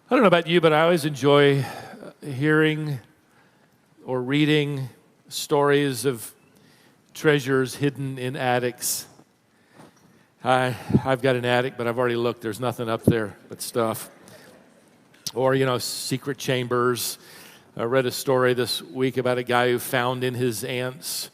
I don't know about you, but I always enjoy hearing or reading stories of treasures hidden in attics. I've got an attic, but I've already looked. There's nothing up there but stuff. Or, secret chambers. I read a story this week about a guy who found in his aunt's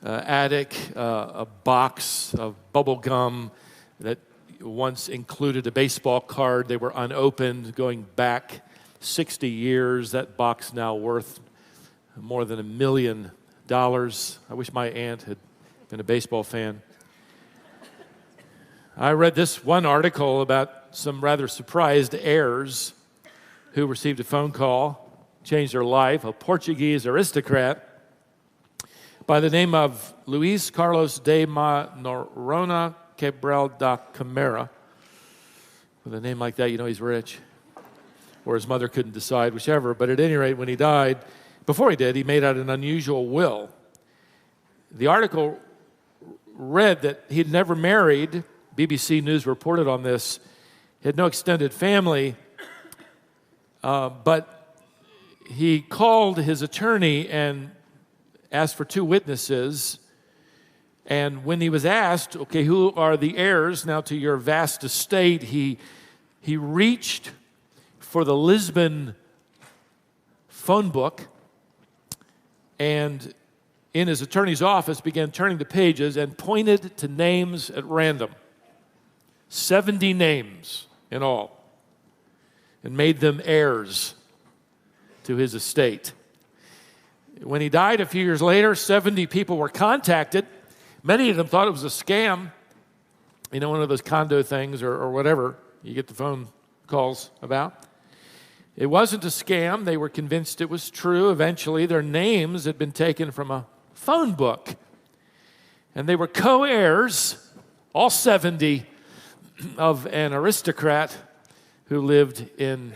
attic a box of bubble gum that once included a baseball card. They were unopened going back 60 years. That box now worth more than $1 million. I wish my aunt had been a baseball fan. I read this one article about some rather surprised heirs who received a phone call, changed their life. A Portuguese aristocrat by the name of Luis Carlos de Noronha Cabral da Câmara. With a name like that, he's rich. Or his mother couldn't decide, whichever. But at any rate, when he died, before he did, he made out an unusual will. The article read that he'd never married. BBC News reported on this. He had no extended family. But he called his attorney and asked for 2 witnesses. And when he was asked, okay, who are the heirs now to your vast estate, he reached for the Lisbon phone book and in his attorney's office began turning the pages and pointed to names at random. 70 names in all, and made them heirs to his estate. When he died a few years later, 70 people were contacted. Many of them thought it was a scam, one of those condo things or whatever you get the phone calls about. It wasn't a scam. They were convinced it was true. Eventually, their names had been taken from a phone book. And they were co-heirs, all 70, of an aristocrat who lived in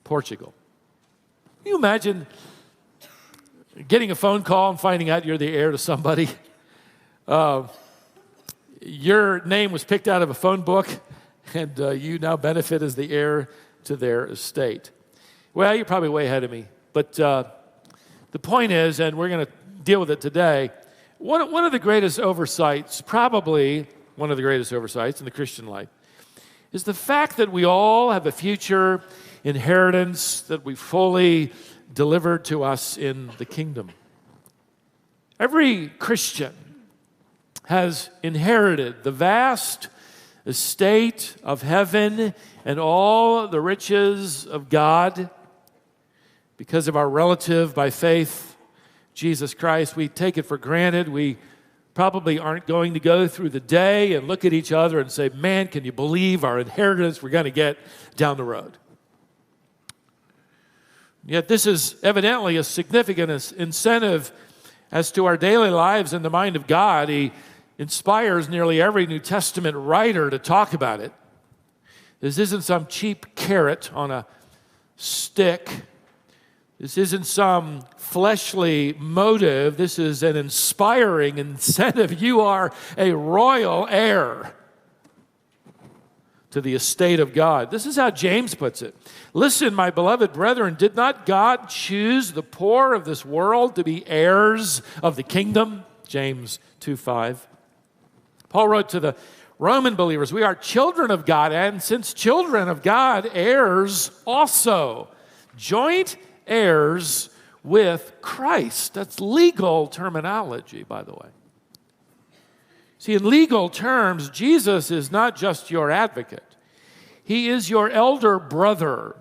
Portugal. Can you imagine getting a phone call and finding out you're the heir to somebody? Your name was picked out of a phone book, and you now benefit as the heir to their estate. Well, you're probably way ahead of me. But the point is, and we're going to deal with it today, one of the greatest oversights, probably one of the greatest oversights in the Christian life, is the fact that we all have a future inheritance that we fully delivered to us in the kingdom. Every Christian has inherited the vast estate of heaven and all the riches of God because of our relative by faith, Jesus Christ. We take it for granted. We probably aren't going to go through the day and look at each other and say, man, can you believe our inheritance we're going to get down the road? Yet this is evidently a significant incentive as to our daily lives in the mind of God. He inspires nearly every New Testament writer to talk about it. This isn't some cheap carrot on a stick. This isn't some fleshly motive. This is an inspiring incentive. You are a royal heir to the estate of God. This is how James puts it. Listen, my beloved brethren, did not God choose the poor of this world to be heirs of the kingdom? James 2:5. Paul wrote to the Roman believers, we are children of God, and since children of God, heirs also, joint heirs with Christ. That's legal terminology, by the way. See, in legal terms, Jesus is not just your advocate. He is your elder brother.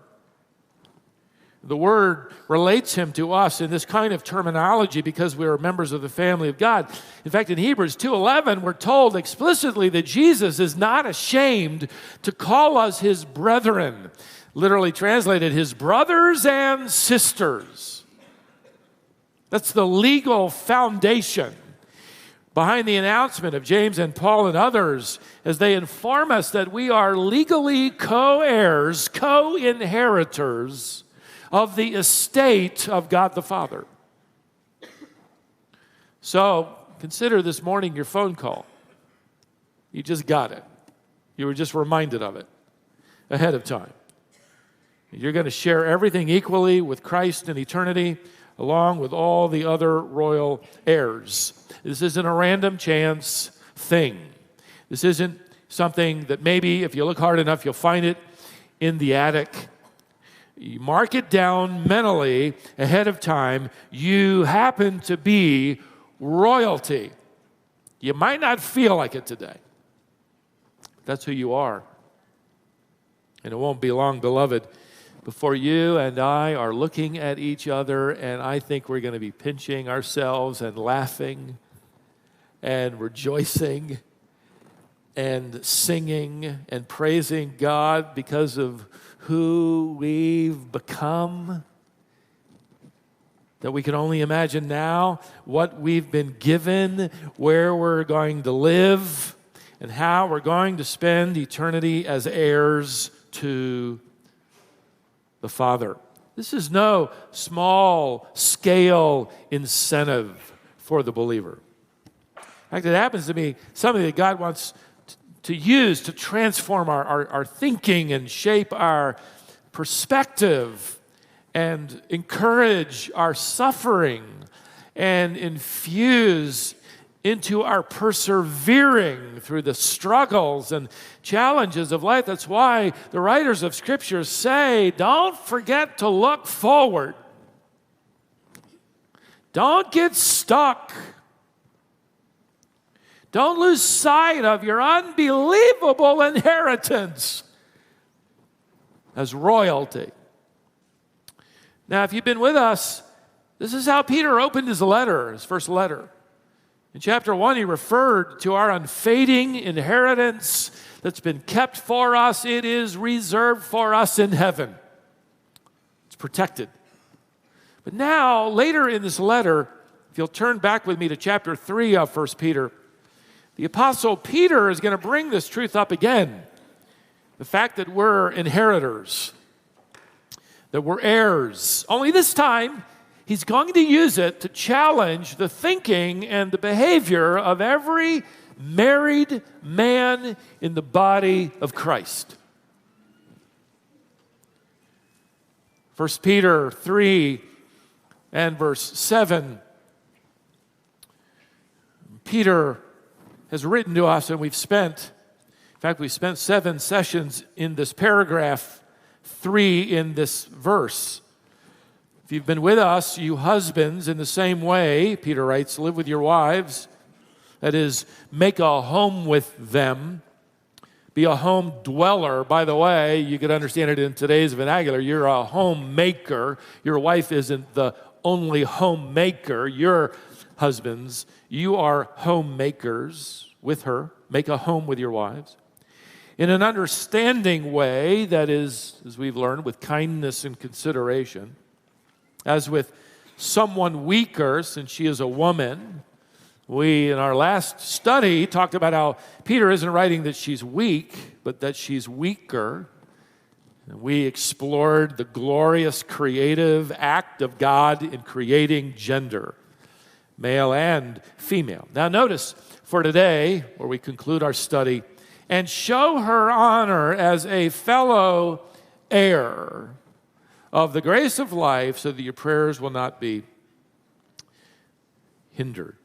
The word relates him to us in this kind of terminology because we are members of the family of God. In fact, in Hebrews 2:11, we're told explicitly that Jesus is not ashamed to call us his brethren. Literally translated, his brothers and sisters. That's the legal foundation behind the announcement of James and Paul and others as they inform us that we are legally co-heirs, co-inheritors of the estate of God the Father. So, consider this morning your phone call. You just got it. You were just reminded of it ahead of time. You're going to share everything equally with Christ in eternity, along with all the other royal heirs. This isn't a random chance thing. This isn't something that maybe if you look hard enough, you'll find it in the attic. You mark it down mentally ahead of time. You happen to be royalty. You might not feel like it today. That's who you are. And it won't be long, beloved, before you and I are looking at each other, and I think we're going to be pinching ourselves and laughing and rejoicing and singing and praising God because of who we've become. That we can only imagine now what we've been given, where we're going to live, and how we're going to spend eternity as heirs to the Father. This is no small-scale incentive for the believer. In fact, it happens to be something that God wants to use to transform our thinking and shape our perspective and encourage our suffering and infuse into our persevering through the struggles and challenges of life. That's why the writers of Scripture say, don't forget to look forward. Don't get stuck. Don't lose sight of your unbelievable inheritance as royalty. Now, if you've been with us, this is how Peter opened his letter, his first letter. In chapter 1, he referred to our unfading inheritance that's been kept for us. It is reserved for us in heaven. It's protected. But now, later in this letter, if you'll turn back with me to chapter 3 of 1 Peter, the Apostle Peter is going to bring this truth up again. The fact that we're inheritors, that we're heirs. Only this time, he's going to use it to challenge the thinking and the behavior of every married man in the body of Christ. 1 Peter 3 and verse 7. Peter has written to us, and we've spent 7 sessions in this paragraph, 3 in this verse. If you've been with us, you husbands, in the same way, Peter writes, live with your wives. That is, make a home with them. Be a home dweller. By the way, you could understand it in today's vernacular. You're a homemaker. Your wife isn't the only homemaker. Your husbands, you are homemakers with her. Make a home with your wives. In an understanding way, that is, as we've learned, with kindness and consideration. As with someone weaker, since she is a woman, we, in our last study, talked about how Peter isn't writing that she's weak, but that she's weaker. And we explored the glorious creative act of God in creating gender, male and female. Now notice, for today, where we conclude our study, and show her honor as a fellow heir of the grace of life, so that your prayers will not be hindered.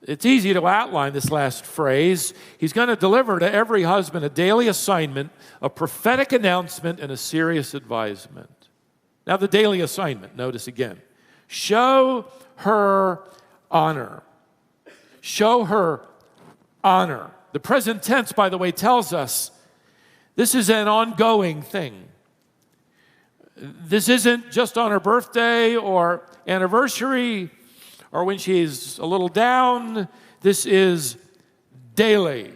It's easy to outline this last phrase. He's going to deliver to every husband a daily assignment, a prophetic announcement, and a serious advisement. Now, the daily assignment, notice again. Show her honor. Show her honor. The present tense, by the way, tells us this is an ongoing thing. This isn't just on her birthday or anniversary or when she's a little down. This is daily.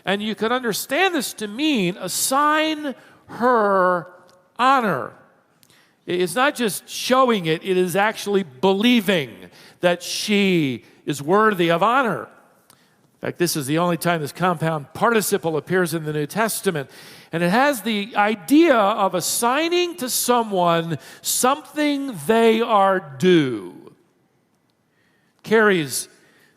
And you can understand this to mean assign her honor. It's not just showing it, it is actually believing that she is worthy of honor. In fact, this is the only time this compound participle appears in the New Testament. And it has the idea of assigning to someone something they are due. Carries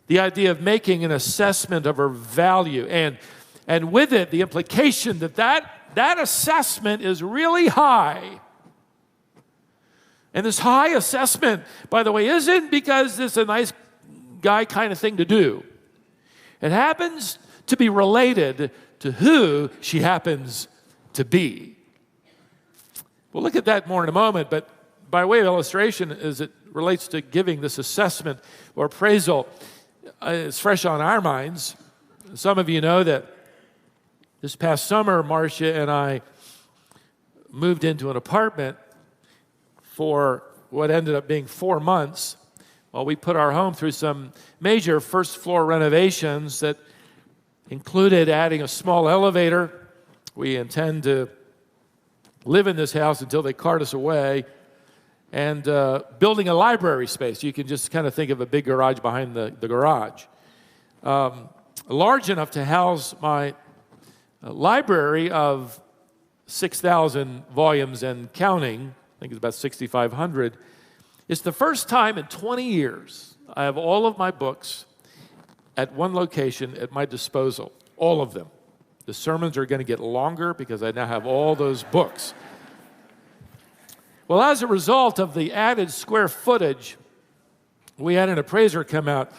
the idea of making an assessment of her value. And with it, the implication that that assessment is really high. And this high assessment, by the way, isn't because it's a nice guy kind of thing to do. It happens to be related to who she happens to be. We'll look at that more in a moment, but by way of illustration, as it relates to giving this assessment or appraisal, it's fresh on our minds. Some of you know that this past summer, Marcia and I moved into an apartment for what ended up being 4 months while we put our home through some major first-floor renovations that included adding a small elevator. We intend to live in this house until they cart us away, and building a library space. You can just kind of think of a big garage behind the garage. Large enough to house my library of 6,000 volumes and counting. I think it's about 6,500. It's the first time in 20 years I have all of my books at one location at my disposal, all of them. The sermons are going to get longer because I now have all those books. Well, as a result of the added square footage, we had an appraiser come out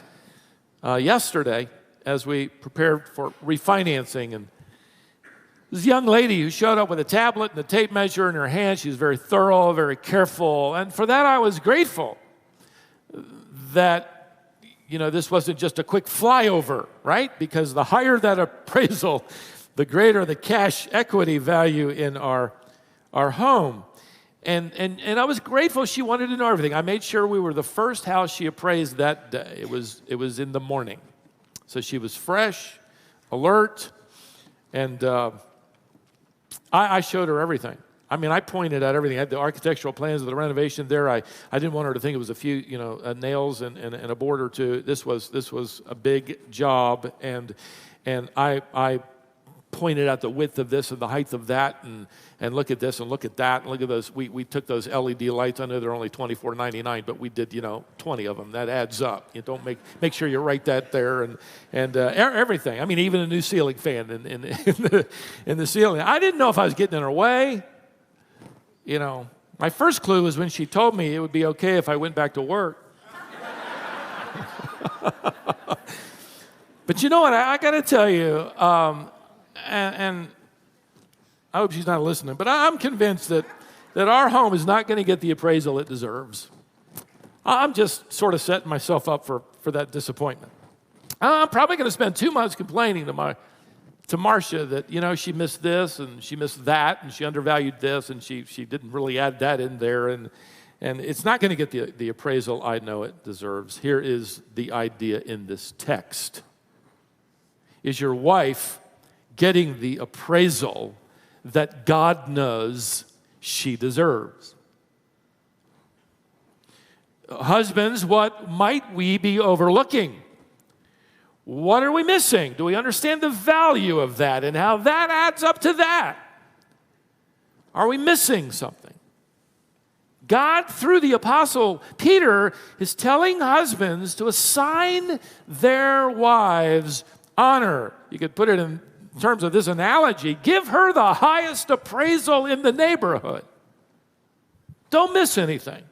yesterday as we prepared for refinancing. And this young lady who showed up with a tablet and a tape measure in her hand, she was very thorough, very careful. And for that, I was grateful that, this wasn't just a quick flyover, right? Because the higher that appraisal, the greater the cash equity value in our home. And I was grateful she wanted to know everything. I made sure we were the first house she appraised that day. It was in the morning. So she was fresh, alert, and I showed her everything. I mean, I pointed out everything. I had the architectural plans of the renovation there. I didn't want her to think it was a few, nails and a board or two. This was a big job, and I pointed out the width of this and the height of that, and look at this and look at that, and look at those. We took those LED lights. I know they're only $24.99, but we did 20 of them. That adds up. You don't make sure you write that there and everything. I mean, even a new ceiling fan in the ceiling. I didn't know if I was getting in her way. My first clue was when she told me it would be okay if I went back to work. But you know what? I got to tell you. And I hope she's not listening, but I'm convinced that our home is not going to get the appraisal it deserves. I'm just sort of setting myself up for that disappointment. I'm probably going to spend 2 months complaining to Marcia that, she missed this and she missed that and she undervalued this and she didn't really add that in there. And it's not going to get the appraisal I know it deserves. Here is the idea in this text. Is your wife getting the appraisal that God knows she deserves? Husbands, what might we be overlooking? What are we missing? Do we understand the value of that and how that adds up to that? Are we missing something? God, through the Apostle Peter, is telling husbands to assign their wives honor. You could put it in terms of this analogy, give her the highest appraisal in the neighborhood. Don't miss anything.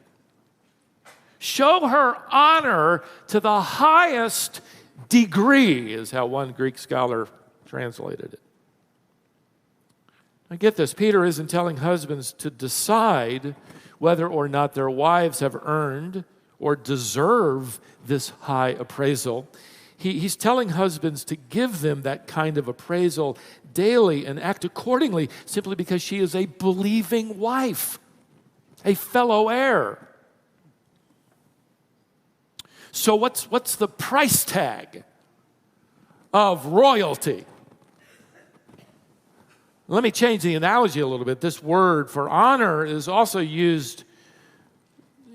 Show her honor to the highest degree, is how one Greek scholar translated it. Now get this, Peter isn't telling husbands to decide whether or not their wives have earned or deserve this high appraisal. He's telling husbands to give them that kind of appraisal daily and act accordingly simply because she is a believing wife, a fellow heir. So what's the price tag of royalty? Let me change the analogy a little bit. This word for honor is also used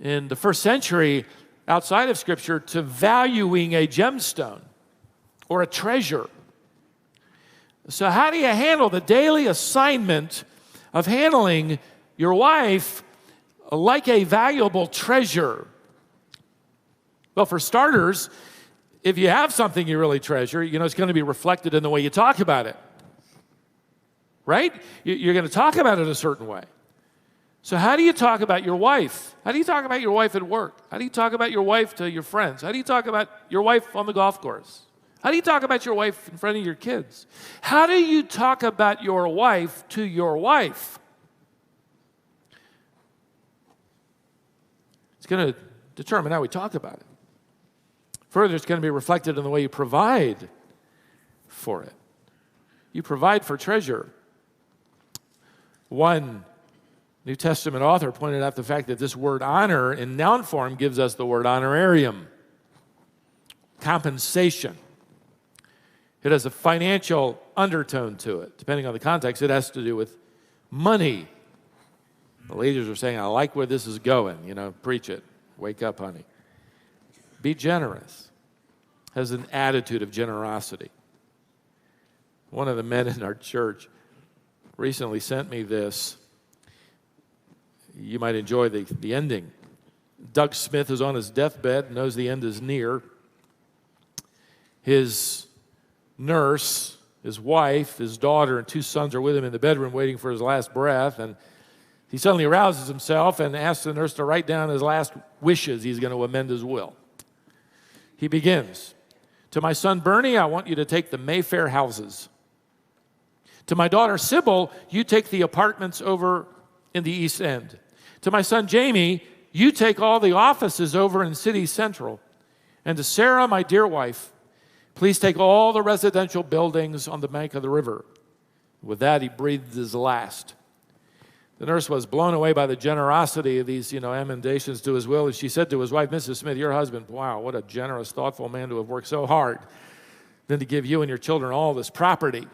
in the first century outside of Scripture to valuing a gemstone or a treasure. So how do you handle the daily assignment of handling your wife like a valuable treasure? Well, for starters, if you have something you really treasure, it's going to be reflected in the way you talk about it. right? You're going to talk about it a certain way. So how do you talk about your wife? How do you talk about your wife at work? How do you talk about your wife to your friends? How do you talk about your wife on the golf course? How do you talk about your wife in front of your kids? How do you talk about your wife to your wife? It's going to determine how we talk about it. Further, it's going to be reflected in the way you provide for it. You provide for treasure. One New Testament author pointed out the fact that this word honor in noun form gives us the word honorarium, compensation. It has a financial undertone to it. Depending on the context, it has to do with money. The leaders are saying, I like where this is going. Preach it. Wake up, honey. Be generous. Has an attitude of generosity. One of the men in our church recently sent me this. You might enjoy the ending. Doug Smith is on his deathbed, knows the end is near. His nurse, his wife, his daughter, and 2 sons are with him in the bedroom waiting for his last breath. And he suddenly arouses himself and asks the nurse to write down his last wishes. He's going to amend his will. He begins, to my son Bernie, I want you to take the Mayfair houses. To my daughter Sybil, you take the apartments over in the East End. To my son Jamie, you take all the offices over in City Central. And to Sarah, my dear wife, please take all the residential buildings on the bank of the river. With that, he breathed his last. The nurse was blown away by the generosity of these, emendations to his will. And she said to his wife, Mrs. Smith, your husband, wow, what a generous, thoughtful man to have worked so hard, then to give you and your children all this property.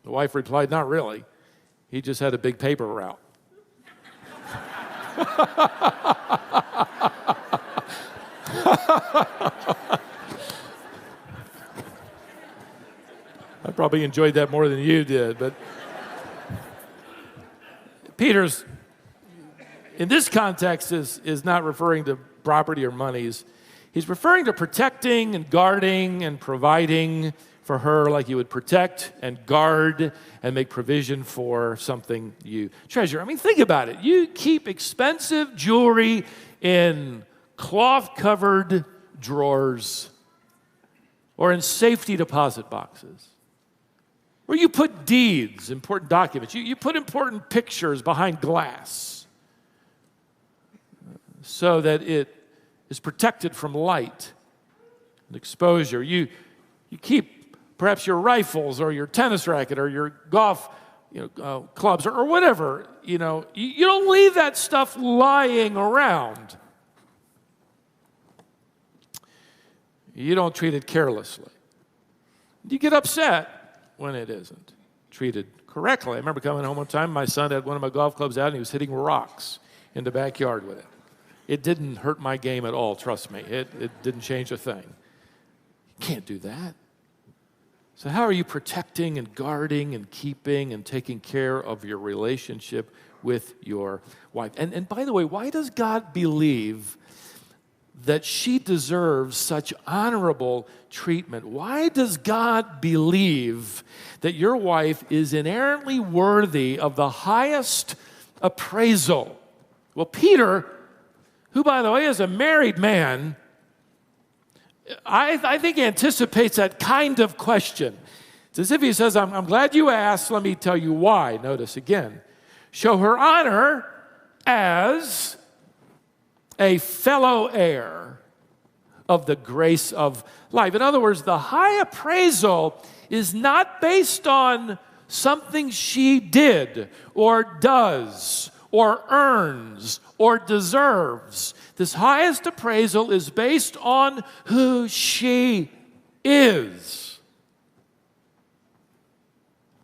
The wife replied, not really. He just had a big paper route. I probably enjoyed that more than you did, but Peter's, in this context, is not referring to property or monies. He's referring to protecting and guarding and providing for her like you would protect and guard and make provision for something you treasure. I mean, think about it. You keep expensive jewelry in cloth-covered drawers or in safety deposit boxes. Or you put deeds, important documents. You put important pictures behind glass so that it is protected from light and exposure. You keep perhaps your rifles or your tennis racket or your golf clubs or whatever. You don't leave that stuff lying around. You don't treat it carelessly. You get upset when it isn't treated correctly. I remember coming home one time, my son had one of my golf clubs out and he was hitting rocks in the backyard with it. It didn't hurt my game at all, trust me. It didn't change a thing. You can't do that. So how are you protecting and guarding and keeping and taking care of your relationship with your wife? And by the way, why does God believe that she deserves such honorable treatment? Why does God believe that your wife is inherently worthy of the highest appraisal? Well, Peter, who, by the way, is a married man, I think anticipates that kind of question. It's as if he says, I'm glad you asked, let me tell you why. Notice again, show her honor as a fellow heir of the grace of life. In other words, the high appraisal is not based on something she did or does or earns or deserves. This highest appraisal is based on who she is.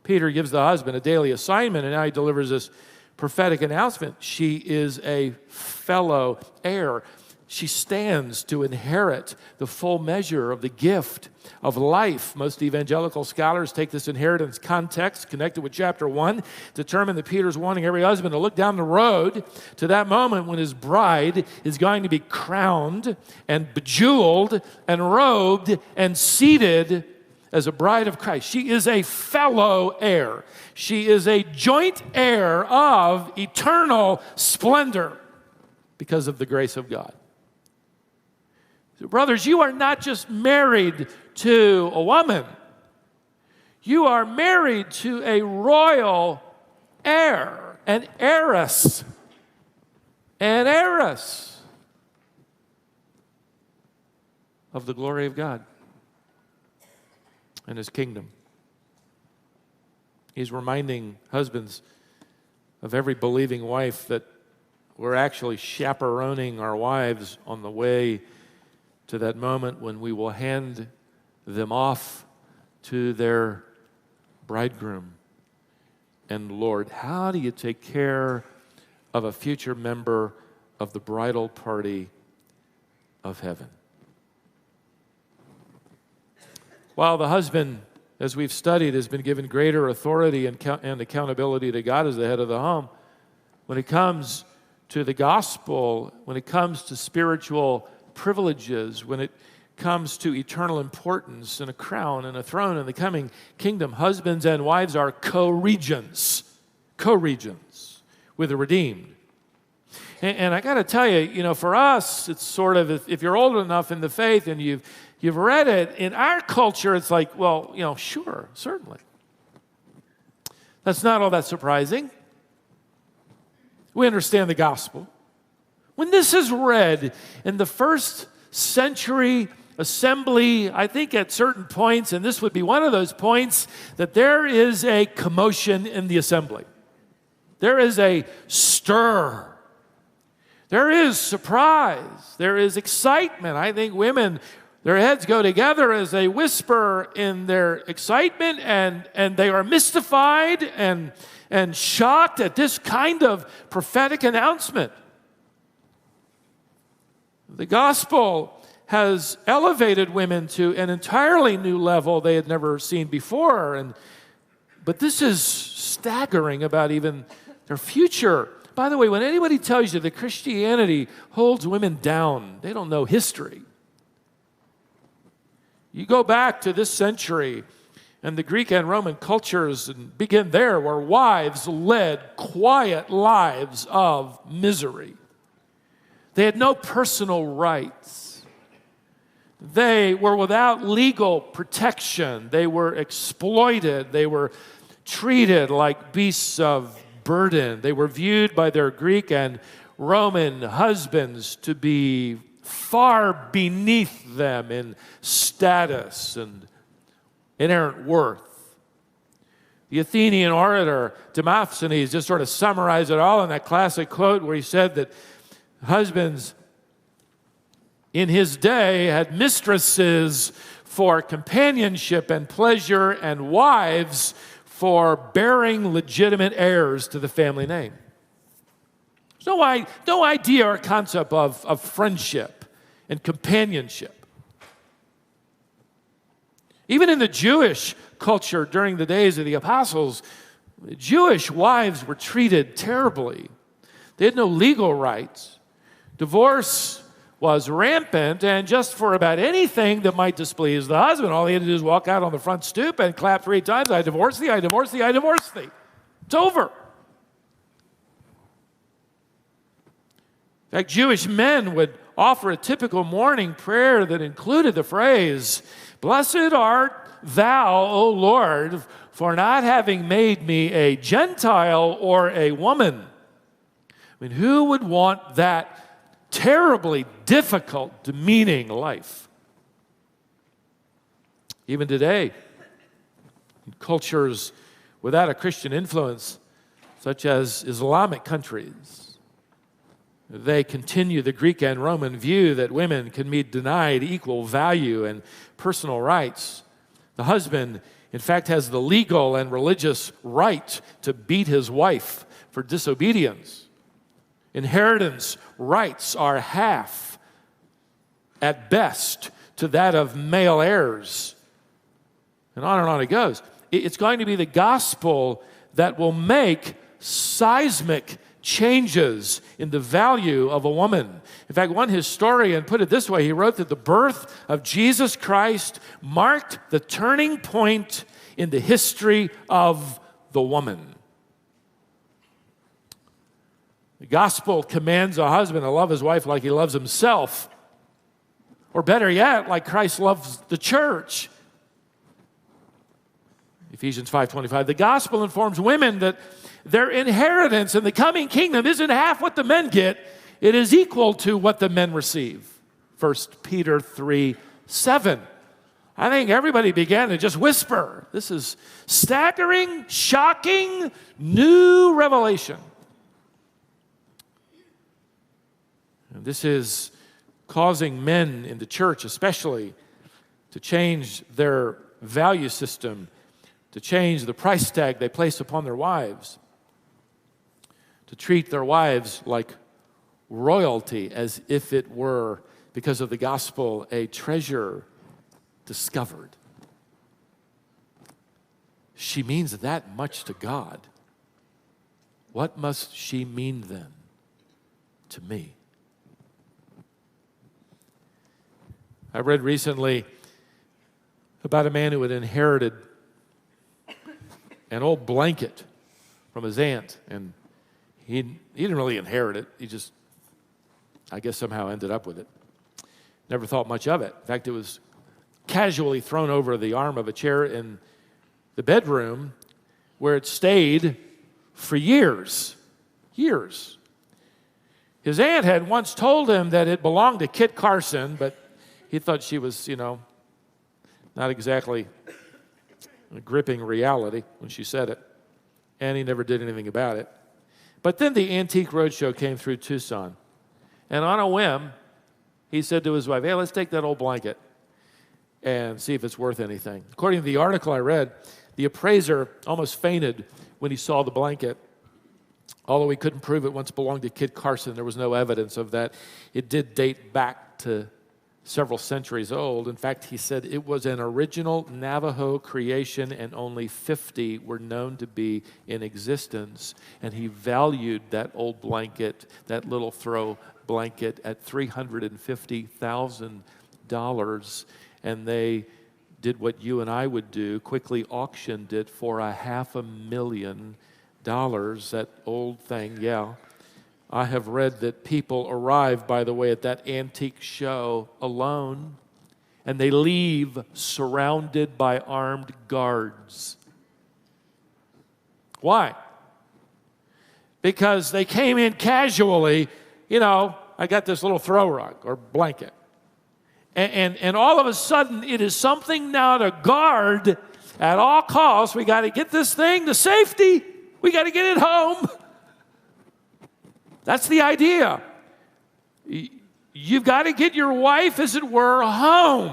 Peter gives the husband a daily assignment, and now he delivers this prophetic announcement. She is a fellow heir. She stands to inherit the full measure of the gift of life. Most evangelical scholars take this inheritance context connected with chapter 1, determine that Peter's wanting every husband to look down the road to that moment when his bride is going to be crowned and bejeweled and robed and seated as a bride of Christ. She is a fellow heir. She is a joint heir of eternal splendor because of the grace of God. So brothers, you are not just married to a woman. You are married to a royal heir, an heiress, of the glory of God and His kingdom. He's reminding husbands of every believing wife that we're actually chaperoning our wives on the way to that moment when we will hand them off to their bridegroom. And Lord, how do you take care of a future member of the bridal party of heaven? While the husband, as we've studied, has been given greater authority and accountability to God as the head of the home, when it comes to the gospel, when it comes to spiritual privileges, when it comes to eternal importance and a crown and a throne in the coming kingdom, husbands and wives are co-regents with the redeemed. And I got to tell you, for us, it's sort of, if you're old enough in the faith and you've read it, in our culture, it's like, well, sure, certainly. That's not all that surprising. We understand the gospel. When this is read in the first century assembly, I think at certain points, and this would be one of those points, that there is a commotion in the assembly. There is a stir. There is surprise. There is excitement. I think women, their heads go together as they whisper in their excitement, and they are mystified and shocked at this kind of prophetic announcement. The gospel has elevated women to an entirely new level they had never seen before. But this is staggering about even their future. By the way, when anybody tells you that Christianity holds women down, they don't know history. You go back to this century and the Greek and Roman cultures and begin there, where wives led quiet lives of misery. They had no personal rights. They were without legal protection. They were exploited. They were treated like beasts of burden. They were viewed by their Greek and Roman husbands to be far beneath them in status and inherent worth. The Athenian orator Demosthenes just sort of summarized it all in that classic quote where he said that husbands in his day had mistresses for companionship and pleasure and wives for bearing legitimate heirs to the family name. There's no idea or concept of friendship and companionship. Even in the Jewish culture during the days of the apostles, Jewish wives were treated terribly. They had no legal rights. Divorce was rampant, and just for about anything that might displease the husband, all he had to do is walk out on the front stoop and clap 3 times, I divorce thee, I divorce thee, I divorce thee. It's over. In fact, Jewish men would offer a typical morning prayer that included the phrase, "Blessed art thou, O Lord, for not having made me a Gentile or a woman." I mean, who would want that terribly difficult, demeaning life? Even today, in cultures without a Christian influence, such as Islamic countries, they continue the Greek and Roman view that women can be denied equal value and personal rights. The husband, in fact, has the legal and religious right to beat his wife for disobedience. Inheritance rights are half, at best, to that of male heirs. And on it goes. It's going to be the gospel that will make seismic changes in the value of a woman. In fact, one historian put it this way. He wrote that the birth of Jesus Christ marked the turning point in the history of the woman. The gospel commands a husband to love his wife like he loves himself, or better yet, like Christ loves the church. Ephesians 5:25. The gospel informs women that their inheritance in the coming kingdom isn't half what the men get. It is equal to what the men receive. 1 Peter 3:7. I think everybody began to just whisper. This is staggering, shocking, new revelation. And this is causing men in the church especially to change their value system, to change the price tag they place upon their wives, to treat their wives like royalty as if it were, because of the gospel, a treasure discovered. She means that much to God. What must she mean then to me? I read recently about a man who had inherited an old blanket from his aunt, and he didn't really inherit it. He just, I guess, somehow ended up with it. Never thought much of it. In fact, it was casually thrown over the arm of a chair in the bedroom, where it stayed for years. Years. His aunt had once told him that it belonged to Kit Carson, but he thought she was, not exactly a gripping reality when she said it, and he never did anything about it. But then the Antique Roadshow came through Tucson, and on a whim, he said to his wife, "Hey, let's take that old blanket and see if it's worth anything." According to the article I read, the appraiser almost fainted when he saw the blanket. Although he couldn't prove it once belonged to Kit Carson, there was no evidence of that. It did date back to several centuries old. In fact, he said it was an original Navajo creation and only 50 were known to be in existence. And he valued that old blanket, that little throw blanket, at $350,000. And they did what you and I would do, quickly auctioned it for $500,000. That old thing, yeah. I have read that people arrive, by the way, at that antique show alone, and they leave surrounded by armed guards. Why? Because they came in casually, I got this little throw rug or blanket. And all of a sudden, it is something now to guard at all costs. We got to get this thing to safety. We got to get it home. That's the idea. You've got to get your wife, as it were, home.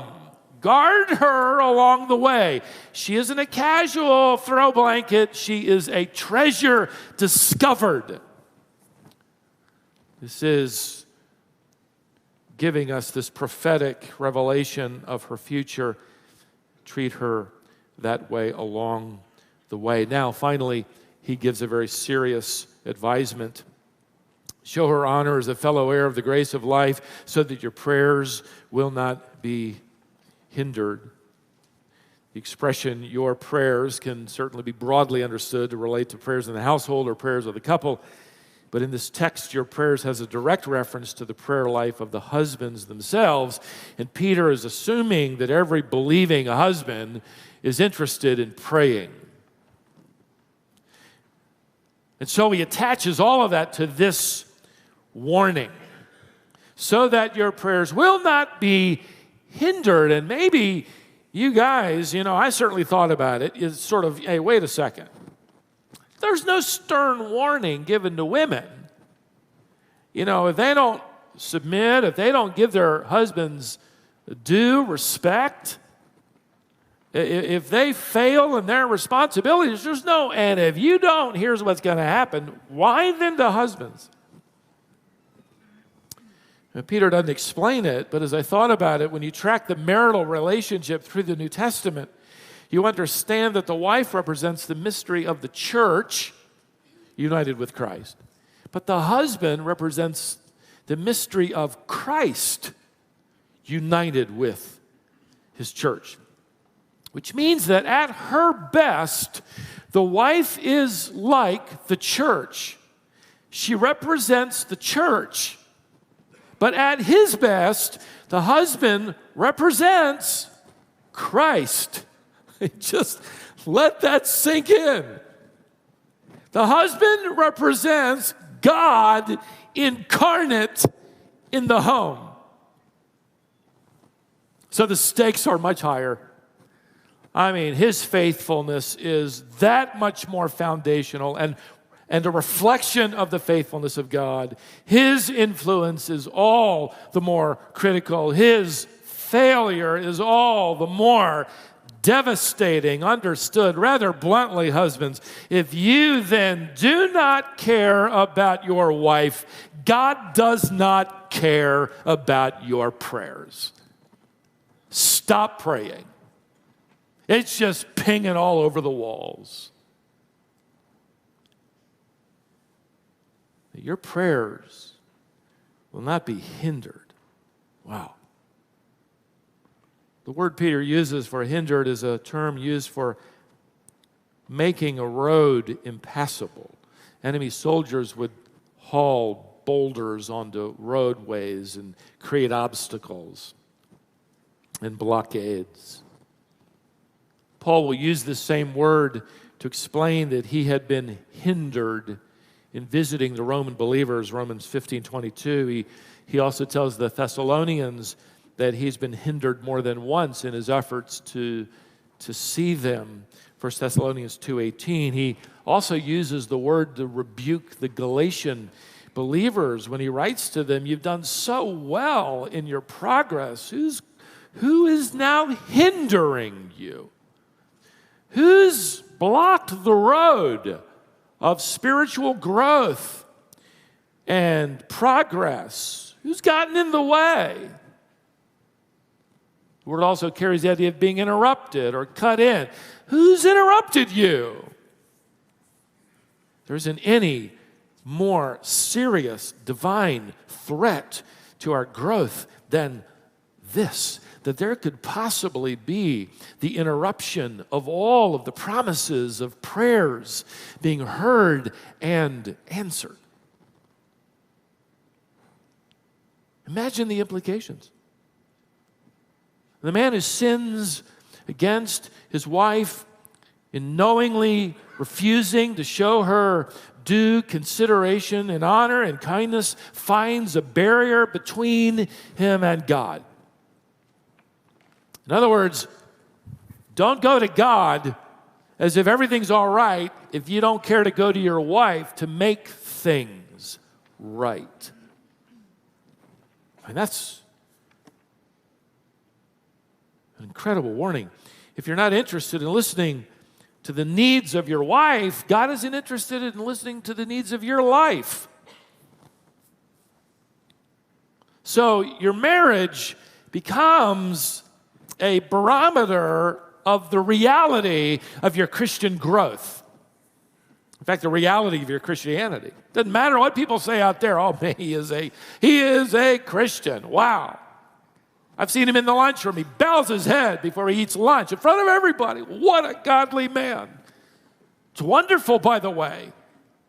Guard her along the way. She isn't a casual throw blanket. She is a treasure discovered. This is giving us this prophetic revelation of her future. Treat her that way along the way. Now, finally, he gives a very serious advisement. Show her honor as a fellow heir of the grace of life, so that your prayers will not be hindered. The expression "your prayers" can certainly be broadly understood to relate to prayers in the household or prayers of the couple. But in this text, your prayers has a direct reference to the prayer life of the husbands themselves. And Peter is assuming that every believing husband is interested in praying. And so he attaches all of that to this warning, so that your prayers will not be hindered. And maybe you guys, I certainly thought about it. It's sort of, hey, wait a second. There's no stern warning given to women. If they don't submit, if they don't give their husbands due respect, if they fail in their responsibilities, there's no, and if you don't, here's what's going to happen. Why then to husbands? And Peter doesn't explain it, but as I thought about it, when you track the marital relationship through the New Testament, you understand that the wife represents the mystery of the church united with Christ. But the husband represents the mystery of Christ united with his church, which means that at her best, the wife is like the church. She represents the church. But at his best, the husband represents Christ. Just let that sink in. The husband represents God incarnate in the home. So the stakes are much higher. I mean, his faithfulness is that much more foundational and a reflection of the faithfulness of God. His influence is all the more critical. His failure is all the more devastating. Understood rather bluntly, husbands, if you then do not care about your wife, God does not care about your prayers. Stop praying. It's just pinging all over the walls. Your prayers will not be hindered. Wow. The word Peter uses for hindered is a term used for making a road impassable. Enemy soldiers would haul boulders onto roadways and create obstacles and blockades. Paul will use the same word to explain that he had been hindered in visiting the Roman believers, Romans 15:22. He also tells the Thessalonians that he's been hindered more than once in his efforts to see them, 1 Thessalonians 2:18. He also uses the word to rebuke the Galatian believers when he writes to them, you've done so well in your progress. Who is now hindering you? Who's blocked the road of spiritual growth and progress? Who's gotten in the way? The word also carries the idea of being interrupted or cut in. Who's interrupted you? There isn't any more serious divine threat to our growth than this, that there could possibly be the interruption of all of the promises of prayers being heard and answered. Imagine the implications. The man who sins against his wife in knowingly refusing to show her due consideration and honor and kindness finds a barrier between him and God. In other words, don't go to God as if everything's all right if you don't care to go to your wife to make things right. And that's an incredible warning. If you're not interested in listening to the needs of your wife, God isn't interested in listening to the needs of your life. So your marriage becomes a barometer of the reality of your Christian growth. In fact, the reality of your Christianity. Doesn't matter what people say out there. Oh, man, he is a Christian. Wow. I've seen him in the lunchroom. He bows his head before he eats lunch in front of everybody. What a godly man. It's wonderful, by the way.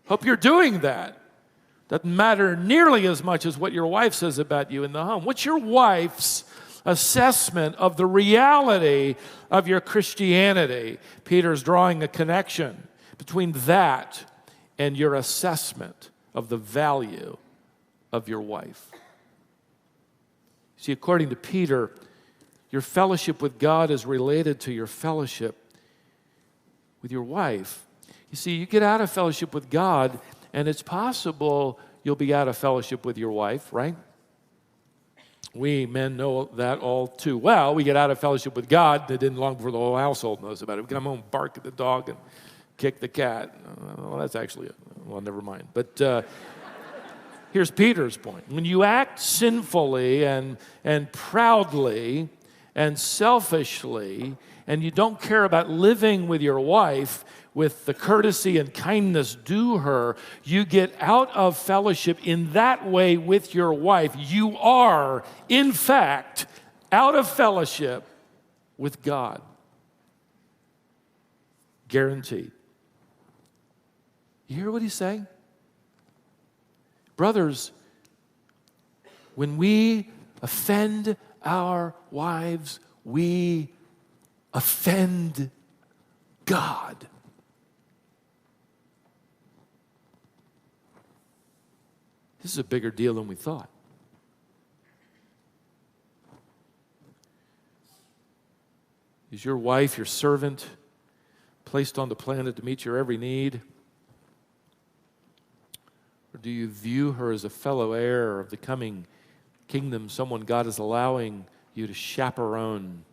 Hope you're doing that. Doesn't matter nearly as much as what your wife says about you in the home. What's your wife's assessment of the reality of your Christianity? Peter's drawing a connection between that and your assessment of the value of your wife. See, according to Peter, your fellowship with God is related to your fellowship with your wife. You see, you get out of fellowship with God, and it's possible you'll be out of fellowship with your wife, right? We men know that all too well. We get out of fellowship with God, that didn't long before the whole household knows about it. We come home, bark at the dog, and kick the cat. Well, that's actually it. Well, never mind. But here's Peter's point. When you act sinfully and proudly and selfishly and you don't care about living with your wife with the courtesy and kindness due her, you get out of fellowship in that way with your wife. You are, in fact, out of fellowship with God. Guaranteed. You hear what he's saying? Brothers, when we offend our wives, we offend God. This is a bigger deal than we thought. Is your wife, your servant, placed on the planet to meet your every need? Or do you view her as a fellow heir of the coming kingdom, someone God is allowing you to chaperone,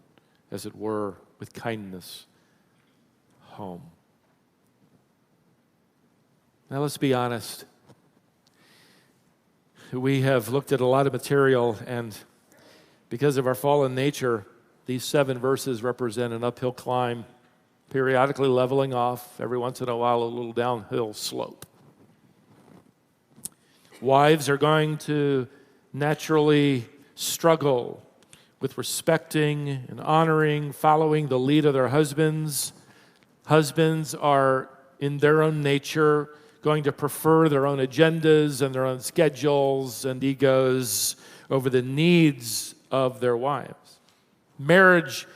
as it were, with kindness home? Now let's be honest. We have looked at a lot of material, and because of our fallen nature, these 7 verses represent an uphill climb, periodically leveling off, every once in a while a little downhill slope. Wives are going to naturally struggle with respecting and honoring, following the lead of their husbands. Husbands are, in their own nature, going to prefer their own agendas and their own schedules and egos over the needs of their wives. Marriage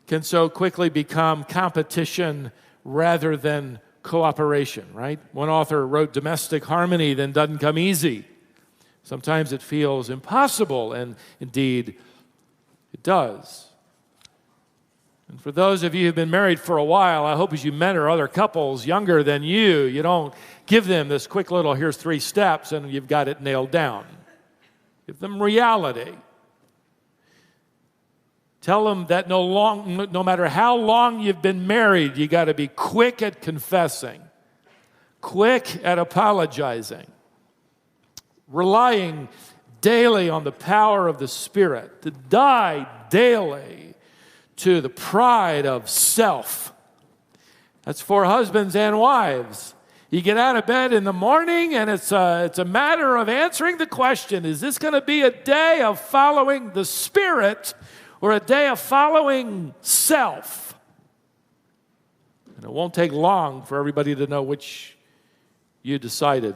can so quickly become competition rather than cooperation, right? One author wrote, domestic harmony then doesn't come easy. Sometimes it feels impossible, and indeed it does. And for those of you who've been married for a while, I hope as you mentor other couples younger than you don't give them this quick little, here's 3 steps and you've got it nailed down. Give them reality. Tell them that no matter how long you've been married, you got to be quick at confessing, quick at apologizing, relying daily on the power of the Spirit, to die daily to the pride of self. That's for husbands and wives. You get out of bed in the morning, and it's a matter of answering the question, is this going to be a day of following the Spirit or a day of following self? And it won't take long for everybody to know which you decided.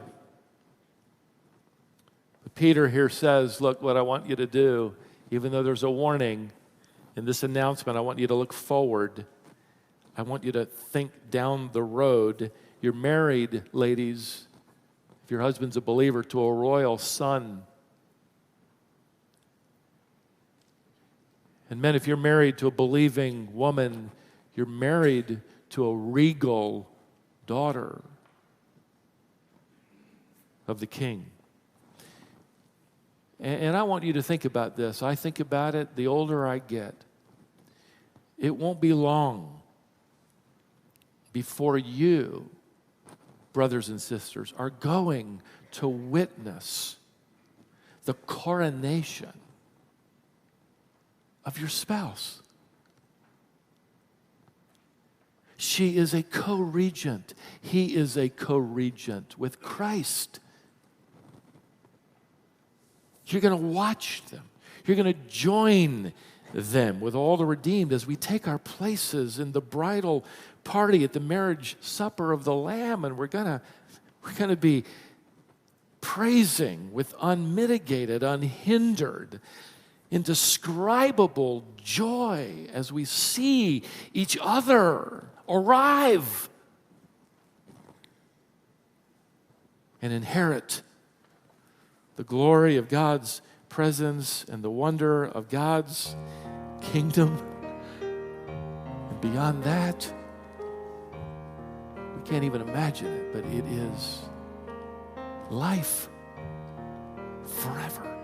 But Peter here says, look, what I want you to do, even though there's a warning in this announcement, I want you to look forward. I want you to think down the road. You're married, ladies, if your husband's a believer, to a royal son. And men, if you're married to a believing woman, you're married to a regal daughter of the King. And I want you to think about this. I think about it the older I get. It won't be long before you, brothers and sisters, are going to witness the coronation of your spouse. She is a co-regent. He is a co-regent with Christ. You're going to watch them. You're going to join them with all the redeemed as we take our places in the bridal party at the marriage supper of the Lamb, and we're going to be praising with unmitigated, unhindered, indescribable joy as we see each other arrive and inherit the glory of God's presence and the wonder of God's kingdom. And beyond that, we can't even imagine it, but it is life forever.